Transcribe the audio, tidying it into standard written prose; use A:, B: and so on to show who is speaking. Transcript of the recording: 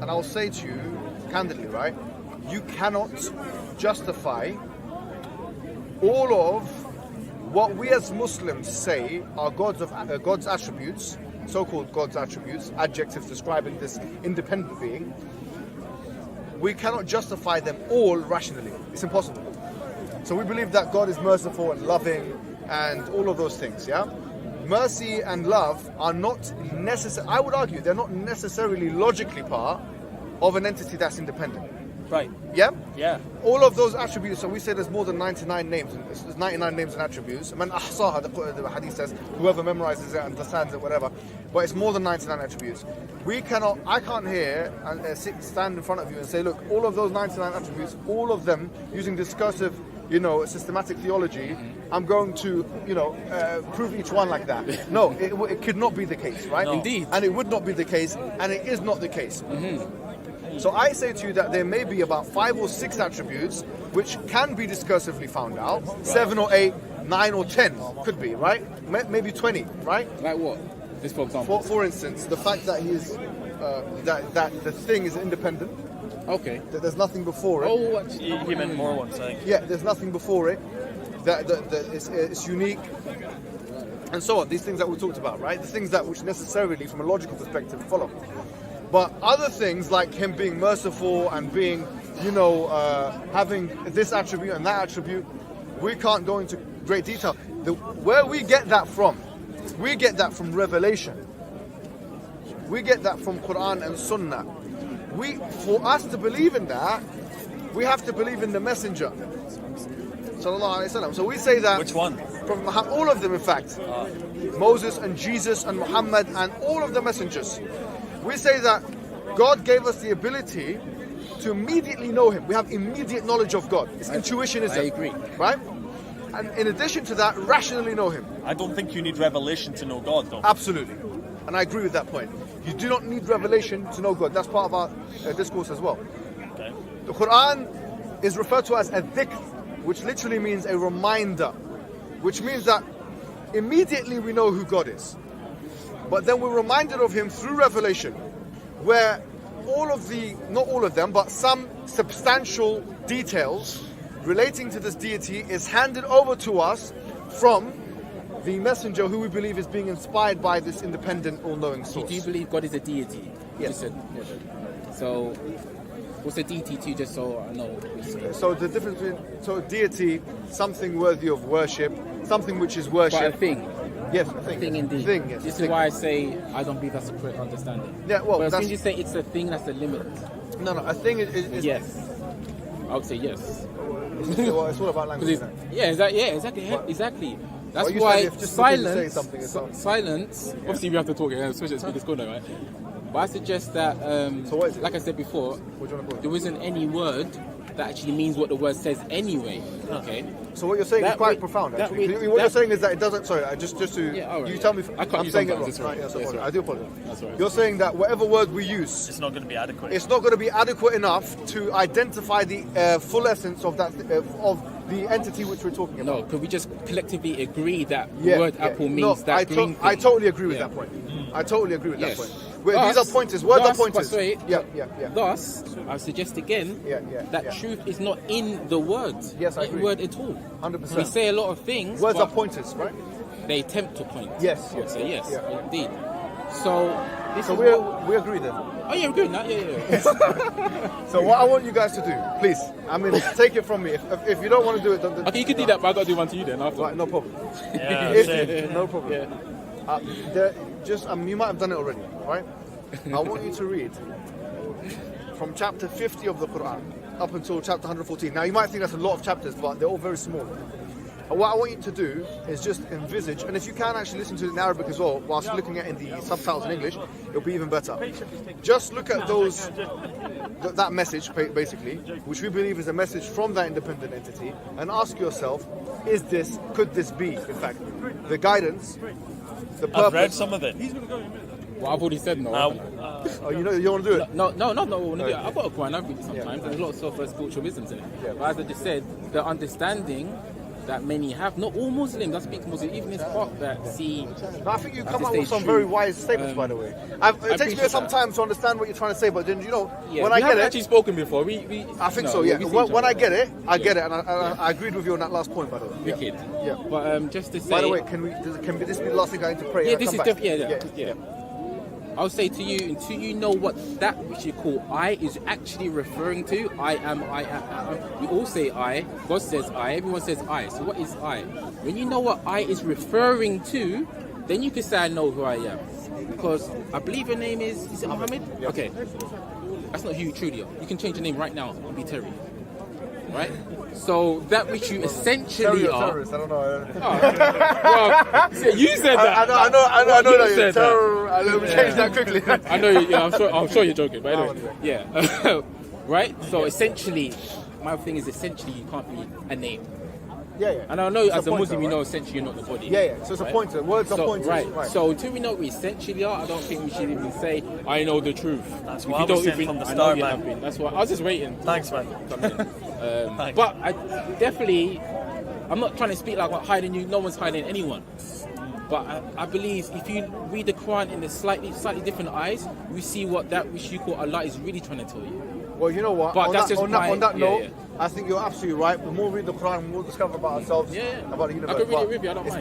A: and I'll say to you candidly, right? You cannot justify all of what we as Muslims say are God's attributes, so-called God's attributes, adjectives describing this independent being. We cannot justify them all rationally. It's impossible. So we believe that God is merciful and loving and all of those things, yeah? Mercy and love are not necessary. I would argue they're not necessarily logically part of an entity that's independent.
B: Right.
A: Yeah?
B: Yeah.
A: All of those attributes, so we say there's more than 99 names. There's 99 names and attributes. Man ahsaha, the hadith says, whoever memorizes it, understands it, whatever. But it's more than 99 attributes. I can't hear and stand in front of you and say, look, all of those 99 attributes, all of them, using discursive, systematic theology, I'm going to, prove each one like that. No, it could not be the case, right?
B: No.
C: Indeed.
A: And it would not be the case, and it is not the case. So I say to you that there may be about 5 or 6 attributes which can be discursively found out. Right. 7 or 8, 9 or 10 could be, right? Maybe 20, right?
C: Like what? Just for example.
A: For instance, the fact that he's that the thing is independent.
C: Okay.
A: That there's nothing before it.
C: Oh, actually,
B: You meant more one thing.
A: Yeah, there's nothing before it. That it's unique, and so on. These things that we talked about, right? The things that which necessarily, from a logical perspective, follow. But other things like him being merciful and being, having this attribute and that attribute, we can't go into great detail. Where we get that from Revelation. We get that from Quran and Sunnah. For us to believe in that, we have to believe in the Messenger. Sallallahu Alaihi Wasallam. So we say that.
B: Which one?
A: From all of them, in fact. Moses and Jesus and Muhammad and all of the messengers. We say that God gave us the ability to immediately know Him. We have immediate knowledge of God. It's intuitionism.
C: I agree.
A: Right? And in addition to that, rationally know Him.
B: I don't think you need revelation to know God, though.
A: Absolutely. And I agree with that point. You do not need revelation to know God. That's part of our discourse as well.
B: Okay.
A: The Quran is referred to as a dhikr, which literally means a reminder. Which means that immediately we know who God is. But then we're reminded of Him through revelation, where not all of them, but some substantial details relating to this deity is handed over to us from the messenger who we believe is being inspired by this independent, all-knowing source.
C: Do you believe God is a deity?
A: Yes.
C: So, what's a deity to you, just so I know what you're saying?
A: So the difference between deity, something worthy of worship, something which is worship.
C: But a thing.
A: Yes, a thing.
C: Thing indeed.
A: Thing, yes.
C: This is why I say I don't believe that's a correct understanding.
A: Yeah, well,
C: but as
A: that's...
C: soon as you say it's a thing, that's a limit.
A: No, a thing is
C: yes. I would say yes.
A: Well, it's all about language.
C: Exactly. That's why silence. Obviously, we have to talk, especially at Speaker's Corner, right? But I suggest that,
A: so what is it?
C: like I said before,
A: What do you want to call it?
C: there isn't any word that actually means what the word says anyway. Okay.
A: So what you're saying is quite profound. Actually. What you're saying is that it doesn't. Sorry, just to
C: right.
A: you tell me.
C: I can't
A: I'm
C: use
A: saying it wrong.
C: sometimes,
A: Right,
C: that's right.
A: I do apologize.
C: That's right.
A: You're saying that whatever word we use,
B: It's not going to be adequate.
A: it's not going to be adequate enough to identify the full essence of that of the entity which we're talking about.
C: No, could we just collectively agree that the word apple means that green thing?
A: I totally agree with that point. I totally agree with that point. These are pointers. Words are pointers. Yeah.
C: Thus, I suggest again that truth is not in the word.
A: Yes, I agree.
C: Word at all.
A: 100%.
C: We say a lot of things.
A: Words
C: but
A: are pointers, right?
C: They attempt to point.
A: Yes.
C: I would say yes.
A: Yeah.
C: Indeed. So
A: we agree then.
C: Oh yeah, we're good now. Yeah.
A: So what I want you guys to do, please, take it from me. If you don't want to do it, don't.
C: Okay, you can do that, but I got to do one to you then after.
A: Right, no problem.
B: Yeah,
A: No problem. You might have done it already, right? I want you to read from chapter 50 of the Quran up until chapter 114. Now you might think that's a lot of chapters, but they're all very small. And what I want you to do is just envisage, and if you can actually listen to it in Arabic as well, whilst looking at it in the subtitles in English, it'll be even better. Just look at that message, basically, which we believe is a message from that independent entity, and ask yourself, could this be, in fact, the guidance, the purpose?
B: I've read some of it.
C: Well, I've already said no.
A: Oh, you want to do it?
C: No. I've got a Quran. I read it sometimes. There's a lot of spiritualism in it.
A: Yeah.
C: But as I just said, the understanding that many have. Not all Muslims. I speak Muslim. Even this part that see.
A: No, I think you
C: That
A: come
C: to
A: up
C: stay
A: with some
C: true.
A: very wise statements, by the way. It takes me
C: appreciate
A: some
C: that.
A: time to understand what you're trying to say, but then
C: Yeah,
A: when
C: we
A: I get
C: haven't
A: it,
C: actually spoken before.
A: I think
C: no,
A: so. Yeah.
C: we see each
A: When I
C: other.
A: get it, I get it, and I agreed with you on that last point, by the way.
C: Wicked.
A: Yeah.
C: But just to say.
A: By the way, can this be the last thing I need to pray?
C: Yeah,
A: and
C: this
A: come
C: is
A: back?
C: definitely yeah. I'll say to you, until you know what that which you call I is actually referring to, I am. We all say I. God says I. Everyone says I. So what is I? When you know what I is referring to, then you can say I know who I am. Because I believe your name is it Mohammed?
A: Yeah.
C: Okay. That's not who you truly are. You can change your name right now and be Terry. Right? So that which you essentially are.
A: Terrorist, I don't know.
C: Well, you said that.
A: I know
C: You
A: that you're
C: said that.
A: terror. Let me change that quickly.
C: I know. Yeah, I'm sure you're joking. But anyway, yeah. Right. So essentially, my thing is essentially you can't be a name.
A: Yeah.
C: And I know
A: It's
C: as a
A: pointer,
C: Muslim, you
A: right?
C: know essentially you're not the body.
A: Yeah. So it's a pointer. Words are pointers.
C: Right. So until we know what we essentially are, I don't think we should even say I know the truth.
B: That's
C: If
B: what
C: you
B: I
C: don't
B: was saying
C: even-
B: from the
C: I know
B: start,
C: you
B: man.
C: have been. That's why I was just waiting.
B: Thanks, man. Thanks.
C: But I definitely, I'm not trying to speak like I'm hiding you. No one's hiding anyone. But I believe if you read the Quran in the slightly different eyes, we see what that which you call Allah is really trying to tell you.
A: Well, you know what?
C: But
A: on
C: that's
A: that,
C: just
A: on that,
C: my-
A: on that
C: yeah,
A: note,
C: yeah.
A: I think you're absolutely right. The more we read the Quran, the more we discover about ourselves,
C: Yeah.
A: about the
C: I
A: universe.
C: can read
A: But
C: it with you. I don't mind.